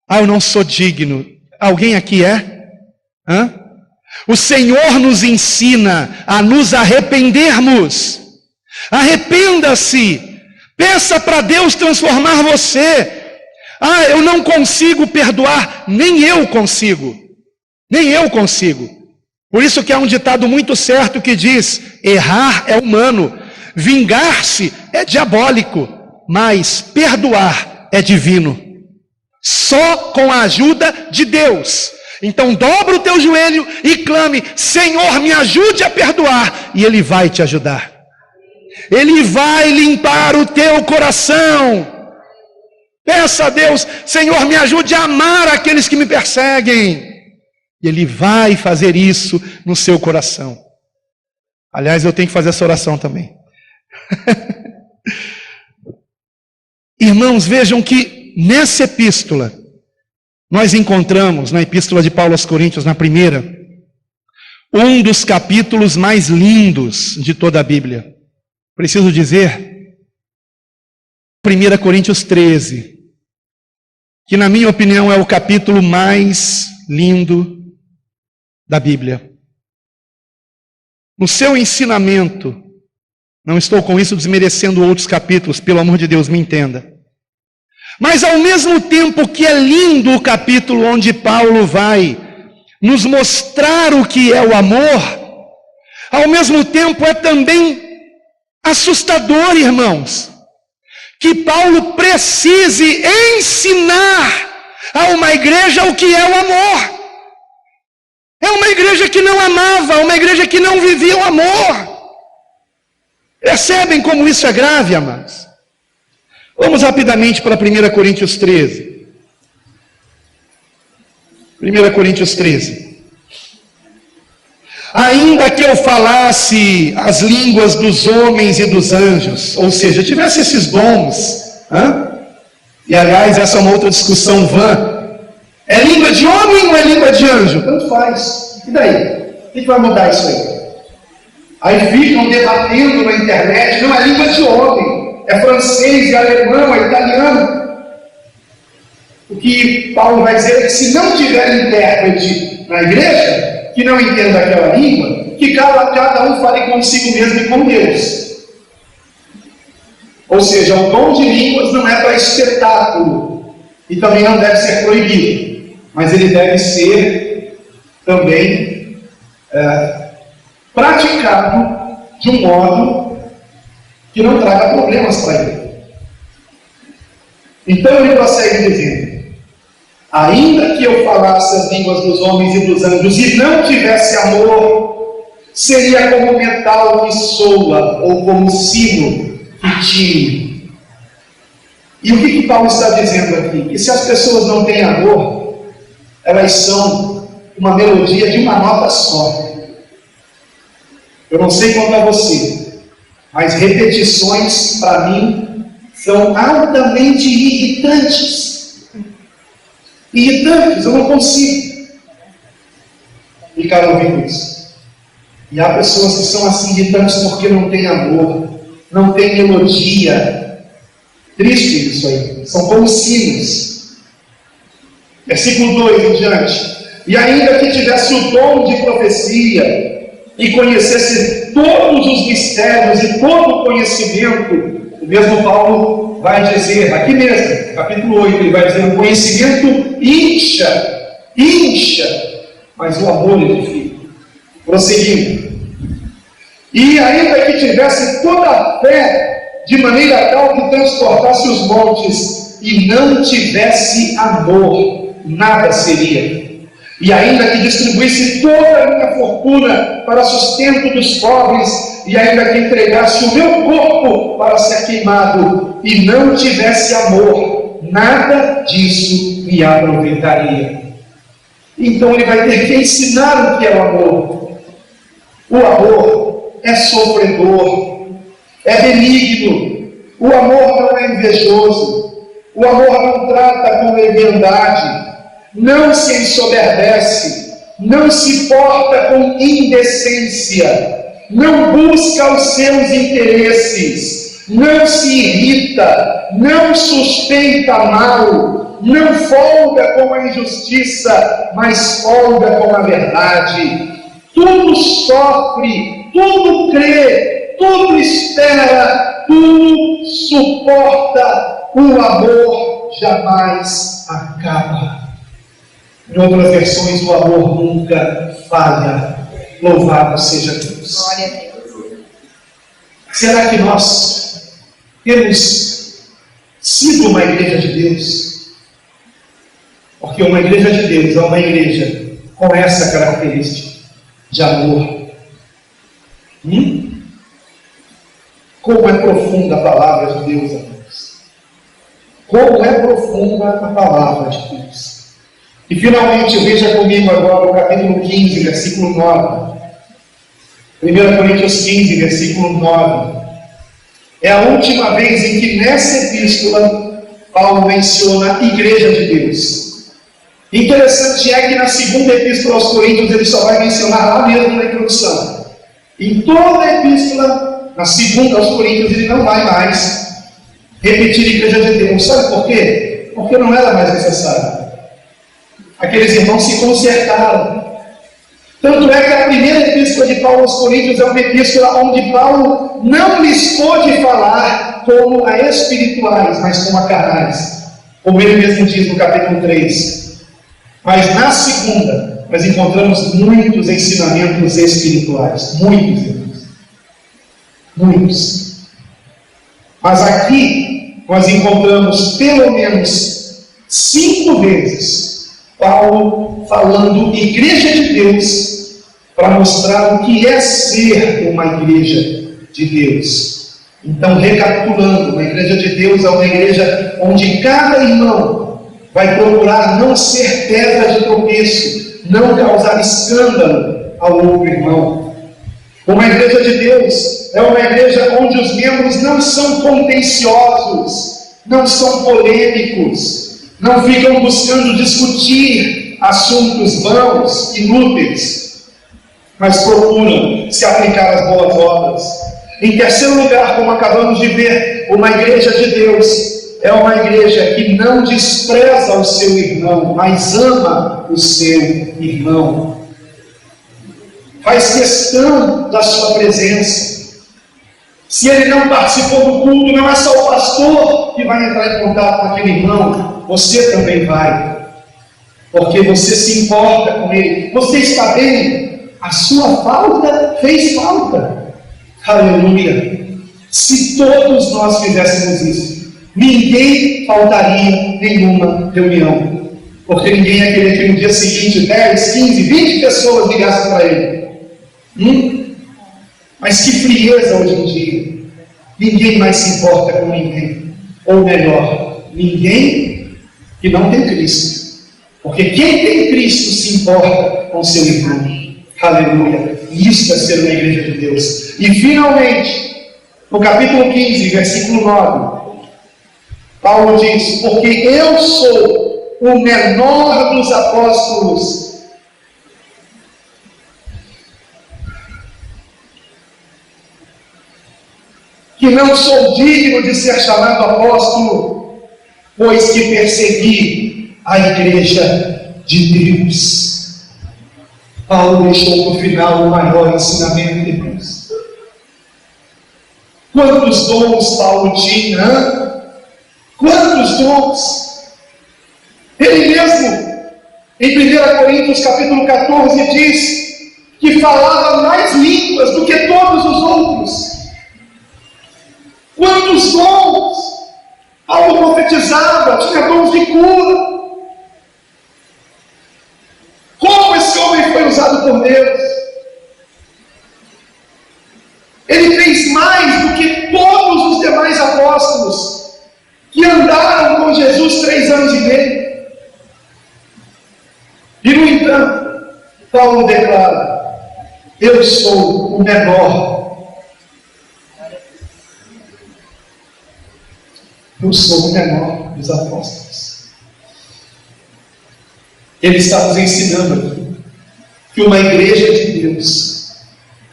Ah, eu não sou digno. Alguém aqui é? Hã? O Senhor nos ensina a nos arrependermos. Arrependa-se. Peça para Deus transformar você. Ah, eu não consigo perdoar. Nem eu consigo. Nem eu consigo. Por isso que há um ditado muito certo que diz, errar é humano, vingar-se é diabólico, mas perdoar é divino. Só com a ajuda de Deus. Então dobra o teu joelho e clame, Senhor, me ajude a perdoar. E Ele vai te ajudar. Ele vai limpar o teu coração. Peça a Deus, Senhor, me ajude a amar aqueles que me perseguem. E Ele vai fazer isso no seu coração. Aliás, eu tenho que fazer essa oração também. Irmãos, vejam que nessa epístola, nós encontramos, na epístola de Paulo aos Coríntios, na primeira, um dos capítulos mais lindos de toda a Bíblia. Preciso dizer 1 Coríntios 13, que na minha opinião é o capítulo mais lindo da Bíblia. No seu ensinamento, não estou com isso desmerecendo outros capítulos, pelo amor de Deus, me entenda. Mas ao mesmo tempo que é lindo o capítulo onde Paulo vai nos mostrar o que é o amor, ao mesmo tempo é também assustador, irmãos, que Paulo precise ensinar a uma igreja o que é o amor. É uma igreja que não amava, uma igreja que não vivia o amor. Percebem como isso é grave, amados? Vamos rapidamente para 1 Coríntios 13. 1 Coríntios 13. Ainda que eu falasse as línguas dos homens e dos anjos, ou seja, tivesse esses dons, e aliás, essa é uma outra discussão vã, é língua de homem ou é língua de anjo? Tanto faz. E daí? O que vai mudar isso aí? Aí ficam debatendo na internet, não é língua de homem, é francês, é alemão, é italiano. O que Paulo vai dizer é que se não tiver intérprete na igreja, que não entenda aquela língua, que cada um fale consigo mesmo e com Deus. Ou seja, o dom de línguas não é para espetáculo, e também não deve ser proibido, mas ele deve ser também praticado de um modo que não traga problemas para ele. Então ele prossegue dizendo: ainda que eu falasse as línguas dos homens e dos anjos e não tivesse amor, seria como metal que soa ou como sino que tine. E o que Paulo está dizendo aqui? Que se as pessoas não têm amor, elas são uma melodia de uma nota só. Eu não sei quanto a você, mas repetições para mim são altamente irritantes. Irritantes, eu não consigo ficar ouvindo isso. E há pessoas que são assim irritantes porque não têm amor, não têm melodia. Triste isso aí, são como sinos. Versículo 2 em diante. E ainda que tivesse o dom de profecia e conhecesse todos os mistérios e todo o conhecimento, o mesmo Paulo vai dizer, aqui mesmo, capítulo 8, ele vai dizer: o conhecimento incha, mas o amor edifica. Prosseguindo. E ainda que tivesse toda a fé, de maneira tal que transportasse os montes, e não tivesse amor, nada seria. E ainda que distribuísse toda a minha fortuna para sustento dos pobres, e ainda que entregasse o meu corpo para ser queimado, e não tivesse amor, nada disso me aproveitaria. Então ele vai ter que ensinar o que é o amor. O amor é sofredor, é benigno, o amor não é invejoso, o amor não trata com leviandade, não se ensoberbece, não se porta com indecência, não busca os seus interesses, não se irrita, não suspeita mal, não folga com a injustiça, mas folga com a verdade. Tudo sofre, tudo crê, tudo espera, tudo suporta. O amor jamais acaba. Em outras versões, o amor nunca falha. Louvado seja Deus. Glória a Deus. Será que nós temos sido uma igreja de Deus? Porque uma igreja de Deus é uma igreja com essa característica de amor. Como é profunda a palavra de Deus, amigos. Como é profunda a palavra de Deus. E finalmente, veja comigo agora o capítulo 15, versículo 9. 1 Coríntios 15, versículo 9. É a última vez em que nessa epístola Paulo menciona a igreja de Deus. Interessante é que na segunda epístola aos Coríntios ele só vai mencionar lá mesmo na introdução. Em toda a epístola, na segunda aos Coríntios, ele não vai mais repetir igreja de Deus. Sabe por quê? Porque não era mais necessário. Aqueles irmãos se consertaram. Tanto é que a primeira epístola de Paulo aos Coríntios é uma epístola onde Paulo não lhes pôde falar como a espirituais, mas como a carnais. Como ele mesmo diz no capítulo 3. Mas na segunda, nós encontramos muitos ensinamentos espirituais. Muitos, irmãos. Muitos. Mas aqui, nós encontramos pelo menos 5 vezes Paulo falando igreja de Deus, para mostrar o que é ser uma igreja de Deus. Então, recapitulando, uma igreja de Deus é uma igreja onde cada irmão vai procurar não ser pedra de tropeço, não causar escândalo ao outro irmão. Uma igreja de Deus é uma igreja onde os membros não são contenciosos, não são polêmicos, não ficam buscando discutir assuntos vãos, inúteis, mas procuram se aplicar às boas obras. Em terceiro lugar, como acabamos de ver, uma igreja de Deus é uma igreja que não despreza o seu irmão, mas ama o seu irmão. Faz questão da sua presença. Se ele não participou do culto, não é só o pastor que vai entrar em contato com aquele irmão, você também vai, porque você se importa com ele. Você está bem? A sua falta fez falta. Aleluia! Se todos nós fizéssemos isso, ninguém faltaria nenhuma reunião, porque ninguém ia querer que no dia seguinte 10, 15, 20 pessoas ligassem para ele. Mas que frieza hoje em dia. Ninguém mais se importa com ninguém. Ou melhor, ninguém que não tem Cristo. Porque quem tem Cristo se importa com seu irmão. Aleluia. Isso é ser uma igreja de Deus. E finalmente, no capítulo 15, versículo 9, Paulo diz: porque eu sou o menor dos apóstolos, que não sou digno de ser chamado apóstolo, pois que persegui a igreja de Deus. Paulo deixou no final o maior ensinamento de Deus. Quantos dons Paulo tinha? Quantos dons? Ele mesmo, em 1 Coríntios capítulo 14, diz que falava mais línguas do que todos os outros. Quantos dons? Paulo profetizava, tinha dons de cura. Como esse homem foi usado por Deus? Ele fez mais do que todos os demais apóstolos que andaram com Jesus 3 anos e meio. E no entanto, Paulo declara: eu sou o menor. Eu sou o menor dos apóstolos. Ele está nos ensinando aqui que uma igreja de Deus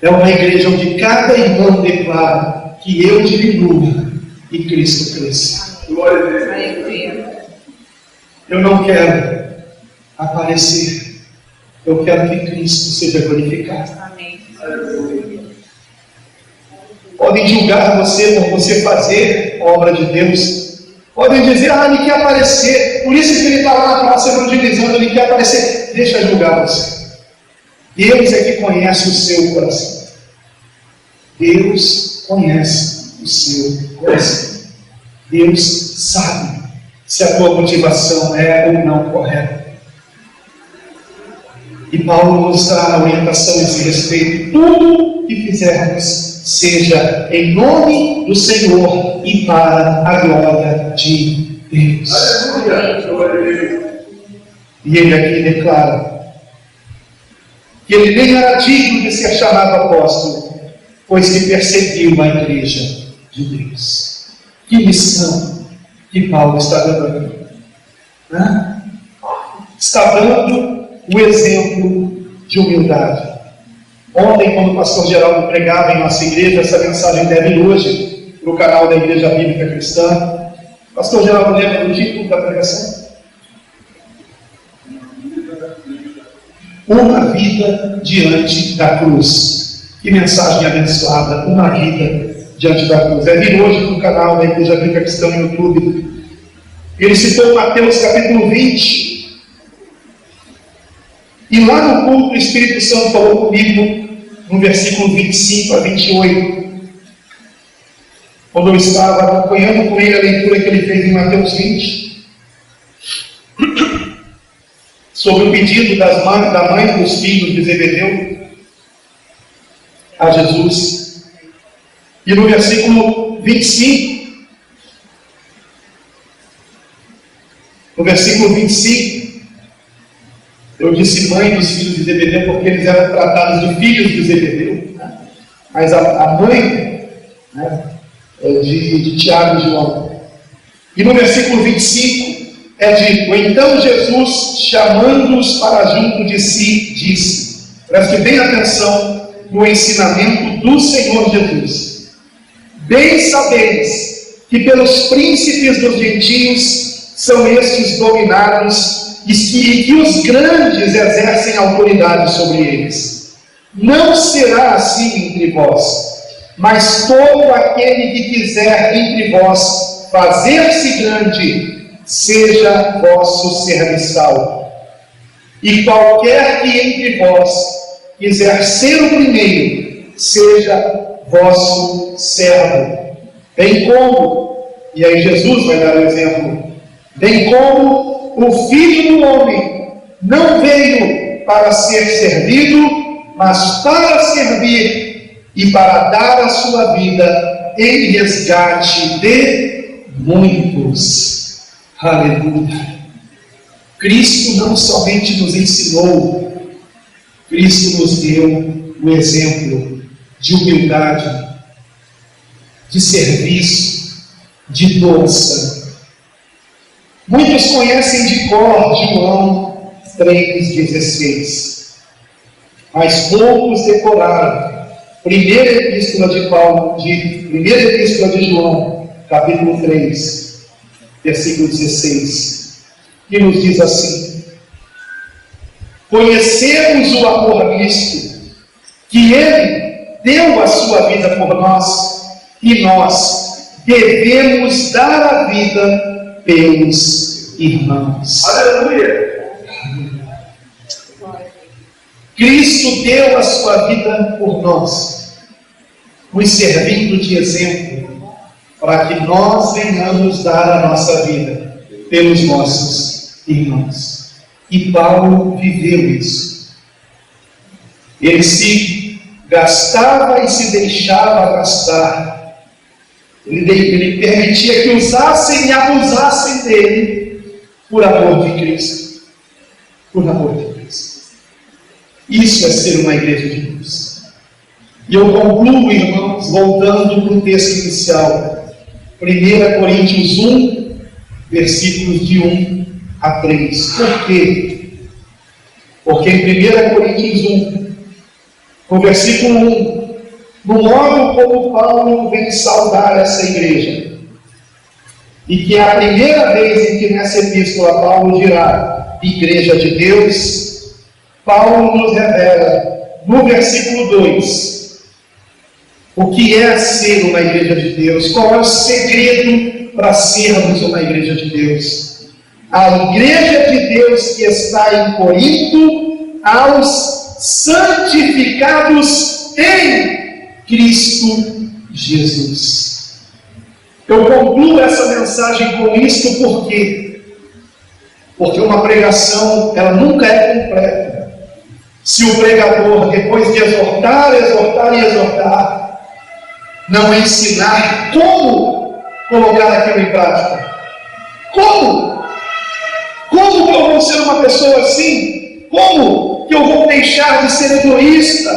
é uma igreja onde cada irmão declara que eu diminua e Cristo cresça. Glória a Deus. Eu não quero aparecer, eu quero que Cristo seja glorificado. Amém. Podem julgar você por você fazer a obra de Deus. Podem dizer: ele quer aparecer, por isso que ele está lá na praça evangelizando, ele quer aparecer. Deixa eu julgar você. Deus é que conhece o seu coração. Deus conhece o seu coração. Deus sabe se a tua motivação é ou não correta. E Paulo nos dá a orientação a esse respeito. Tudo que fizermos seja em nome do Senhor e para a glória de Deus. E ele aqui declara que ele nem era digno de ser chamado apóstolo, pois que perseguiu a igreja de Deus. Que missão que Paulo está dando aqui? Está dando o exemplo de humildade. Ontem, quando o pastor Geraldo pregava em nossa igreja, essa mensagem deve hoje, para o canal da Igreja Bíblica Cristã. Pastor Geraldo, lembra do título da pregação? Uma vida diante da cruz. Que mensagem abençoada, uma vida diante da cruz. É vir hoje no canal da Igreja Bíblica Cristã no YouTube. Ele citou Mateus capítulo 20. E lá no culto o Espírito Santo falou comigo no versículo 25 a 28. Quando eu estava acompanhando com ele a leitura que ele fez em Mateus 20. Sobre o pedido da mãe dos filhos de Zebedeu a Jesus. E no versículo 25, eu disse mãe dos filhos de Zebedeu porque eles eram tratados de filhos de Zebedeu, né? Mas a mãe, né, de Tiago e João. E no versículo 25 é dito: então Jesus, chamando-os para junto de si, disse, preste bem atenção no ensinamento do Senhor Jesus: bem sabeis que pelos príncipes dos gentios são estes dominados e que os grandes exercem autoridade sobre eles. Não será assim entre vós, mas todo aquele que quiser entre vós fazer-se grande, seja vosso serviçal. E qualquer que entre vós quiser ser o primeiro, seja vosso servo. Bem como, e aí Jesus vai dar o exemplo, bem como o Filho do Homem não veio para ser servido, mas para servir e para dar a sua vida em resgate de muitos. Aleluia! Cristo não somente nos ensinou, Cristo nos deu o exemplo de humildade, de serviço, de doação. Muitos conhecem de cor João 3,16, mas poucos decoraram primeira epístola de João, capítulo 3, versículo 16, que nos diz assim: conhecemos o amor a Cristo, que Ele deu a sua vida por nós, e nós devemos dar a vida pelos irmãos. Aleluia! Cristo deu a sua vida por nós, nos servindo de exemplo, para que nós venhamos dar a nossa vida pelos nossos irmãos. E Paulo viveu isso. Ele se gastava e se deixava gastar. Ele permitia que usassem e abusassem dele por amor de Cristo. Por amor de Cristo. Isso é ser uma igreja de Deus. E eu concluo, irmãos, voltando para o texto inicial. 1 Coríntios 1, versículos de 1 a 3. Por quê? Porque em 1 Coríntios 1, no versículo 1, no modo como Paulo vem saudar essa igreja, e que é a primeira vez em que nessa epístola Paulo dirá igreja de Deus, Paulo nos revela no versículo 2 o que é ser uma igreja de Deus, qual é o segredo para sermos uma igreja de Deus. A igreja de Deus que está em Corinto, aos santificados em Cristo Jesus. Eu concluo essa mensagem com isto porque uma pregação, ela nunca é completa se o pregador, depois de exortar, não ensinar como colocar aquilo em prática. Como que eu vou ser uma pessoa assim? Como que eu vou deixar de ser egoísta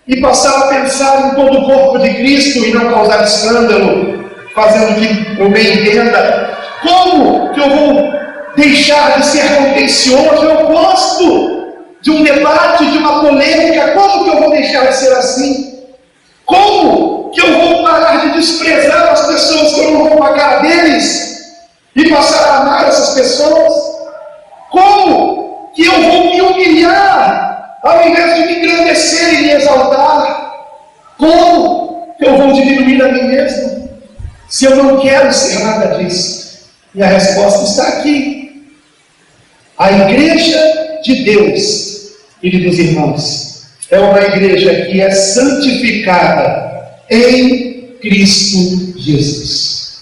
e passar a pensar em todo o corpo de Cristo e não causar escândalo, fazendo que eu bem entenda? Como que eu vou deixar de ser contencioso? Eu gosto de um debate, de uma polêmica. Como que eu vou deixar de ser assim? Como que eu vou parar de desprezar as pessoas que eu não vou com a cara deles e passar a amar essas pessoas? Como que eu vou me humilhar ao invés de me engrandecer e me exaltar? Como que eu vou diminuir a mim mesmo se eu não quero ser nada disso? E a resposta está aqui. A igreja de Deus, queridos irmãos, é uma igreja que é santificada em Cristo Jesus.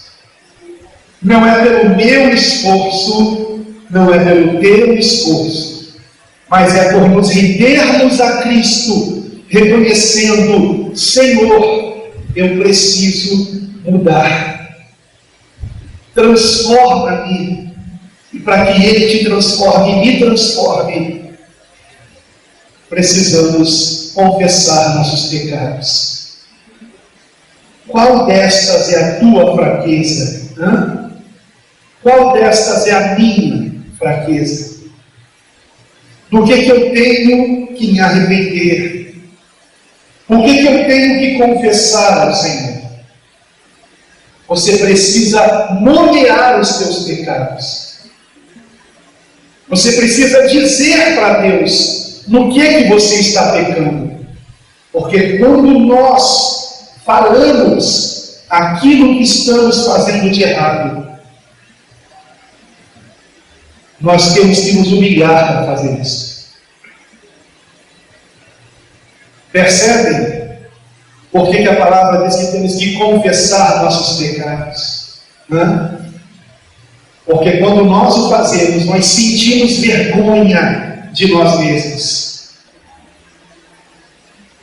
Não é pelo meu esforço, não é pelo teu esforço, mas é por nos rendermos a Cristo, reconhecendo: Senhor, eu preciso mudar. Transforma-me. E para que Ele te transforme e me transforme, precisamos confessar nossos pecados. Qual destas é a tua fraqueza? Qual destas é a minha fraqueza? Do que eu tenho que me arrepender? O que eu tenho que confessar ao Senhor? Você precisa nomear os teus pecados. Você precisa dizer para Deus no que você está pecando. Porque quando nós falamos aquilo que estamos fazendo de errado, nós temos que nos humilhar para fazer isso. Percebem? Por que a palavra diz que temos que confessar nossos pecados? Porque quando nós o fazemos, nós sentimos vergonha de nós mesmos.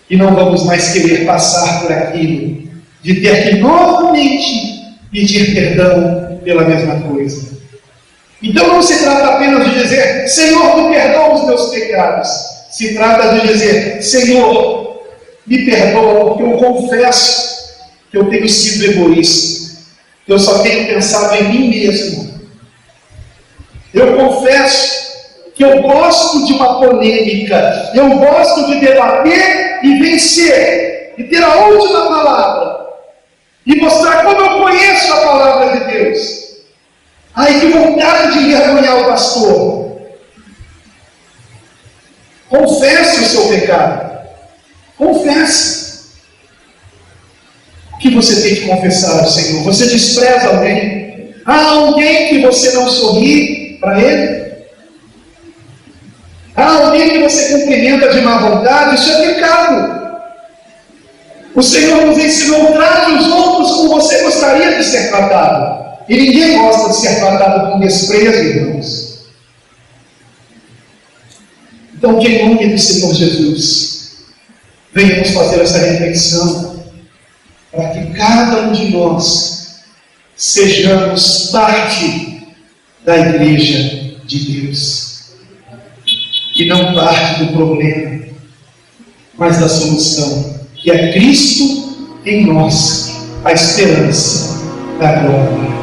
E não vamos mais querer passar por aquilo, de ter que novamente pedir perdão pela mesma coisa. Então não se trata apenas de dizer: Senhor, me perdoa os meus pecados. Se trata de dizer: Senhor, me perdoa, porque eu confesso que eu tenho sido egoísta, que eu só tenho pensado em mim mesmo. Eu confesso que eu gosto de uma polêmica, eu gosto de debater e vencer, e ter a última palavra, e mostrar como eu conheço a palavra de Deus. Ai, que vontade de envergonhar o pastor. Confesse o seu pecado. Confesse. O que você tem que confessar ao Senhor? Você despreza alguém? Há alguém que você não sorri para ele? Há alguém que você cumprimenta de má vontade? Isso é pecado. O Senhor nos ensinou: trate os outros como você gostaria de ser tratado. E ninguém gosta de ser tratado com desprezo, irmãos. Então, que em nome do Senhor Jesus, venhamos fazer essa reflexão, para que cada um de nós sejamos parte da igreja de Deus. E não parte do problema, mas da solução, que é Cristo em nós, a esperança da glória.